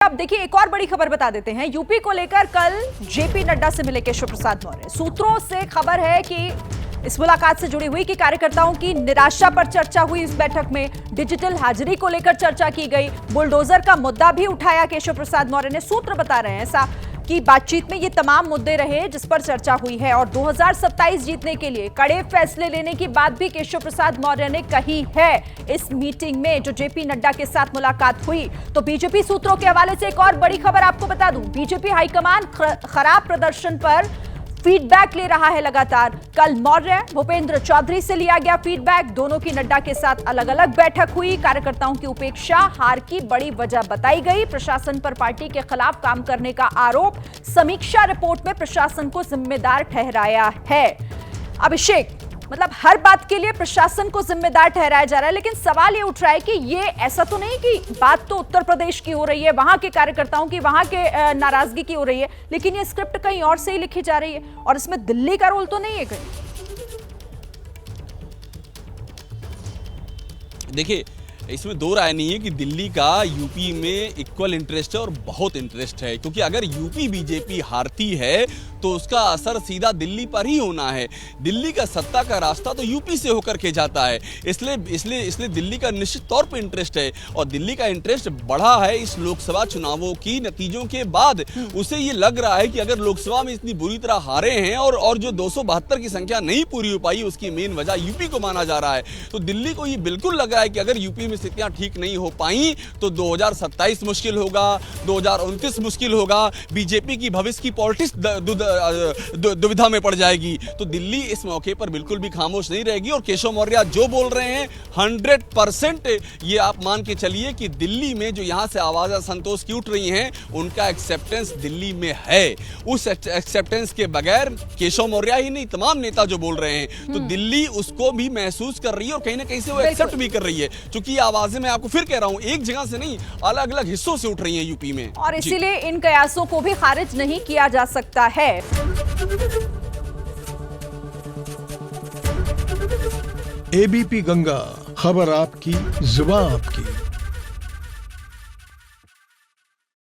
अब देखिए एक और बड़ी खबर बता देते हैं। यूपी को लेकर कल जेपी नड्डा से मिले केशव प्रसाद मौर्य। सूत्रों से खबर है कि इस मुलाकात से जुड़ी हुई कि कार्यकर्ताओं की निराशा पर चर्चा हुई। इस बैठक में डिजिटल हाजिरी को लेकर चर्चा की गई। बुलडोजर का मुद्दा भी उठाया केशव प्रसाद मौर्य ने। सूत्र बता रहे हैं ऐसा कि बातचीत में ये तमाम मुद्दे रहे जिस पर चर्चा हुई है और 2027 जीतने के लिए कड़े फैसले लेने की बात भी केशव प्रसाद मौर्य ने कही है इस मीटिंग में जो जेपी नड्डा के साथ मुलाकात हुई। तो बीजेपी सूत्रों के हवाले से एक और बड़ी खबर आपको बता दूं, बीजेपी हाईकमान खराब प्रदर्शन पर फीडबैक ले रहा है लगातार। कल मौर्य भूपेंद्र चौधरी से लिया गया फीडबैक। दोनों की नड्डा के साथ अलग अलग बैठक हुई। कार्यकर्ताओं की उपेक्षा हार की बड़ी वजह बताई गई। प्रशासन पर पार्टी के खिलाफ काम करने का आरोप समीक्षा रिपोर्ट में प्रशासन को जिम्मेदार ठहराया है। अभिषेक, मतलब हर बात के लिए प्रशासन को जिम्मेदार ठहराया जा रहा है, लेकिन सवाल ये उठ रहा है कि ये ऐसा तो नहीं कि बात तो उत्तर प्रदेश की हो रही है, वहां के कार्यकर्ताओं की, वहां के नाराजगी की हो रही है, लेकिन ये स्क्रिप्ट कहीं और से ही लिखी जा रही है और इसमें दिल्ली का रोल तो नहीं है कहीं? देखिए, इसमें दो राय नहीं है कि दिल्ली का यूपी में इक्वल इंटरेस्ट है और बहुत इंटरेस्ट है, क्योंकि अगर यूपी बीजेपी हारती है तो उसका असर सीधा दिल्ली पर ही होना है। दिल्ली का सत्ता का रास्ता तो यूपी से होकर के जाता है, इसलिए दिल्ली का निश्चित तौर पे इंटरेस्ट है और दिल्ली का इंटरेस्ट बढ़ा है इस लोकसभा चुनावों की नतीजों के बाद। उसे ये लग रहा है कि अगर लोकसभा में इतनी बुरी तरह हारे हैं और जो 272 की संख्या नहीं पूरी हो पाई, उसकी मेन वजह यूपी को माना जा रहा है। तो दिल्ली को ये बिल्कुल लग रहा है कि अगर यूपी में स्थितियां ठीक नहीं हो पाई तो 2027 मुश्किल होगा, 2029 मुश्किल होगा, बीजेपी की भविष्य की पॉलिटिक्स दुविधा में पड़ जाएगी। तो दिल्ली इस मौके पर बिल्कुल भी खामोश नहीं रहेगी और केशव मौर्य जो बोल रहे हैं 100% ये आप मान के चलिए कि दिल्ली में जो यहां से आवाज़ असंतोष की उठ रही हैं उनका एक्सेप्टेंस दिल्ली में है। उस एक्सेप्टेंस के बगैर केशव मौर्य ही नहीं, तमाम नेता जो बोल रहे हैं, तो दिल्ली उसको भी महसूस कर रही है और कहीं ना कहीं से वो एक्सेप्ट भी कर रही है, क्योंकि आवाजें मैं आपको फिर कह रहा हूं एक जगह से नहीं, अलग अलग हिस्सों से उठ रही हैं यूपी में, और इसीलिए इन कयासों को भी खारिज नहीं किया जा सकता है। एबीपी गंगा, खबर आपकी, जुबान आपकी।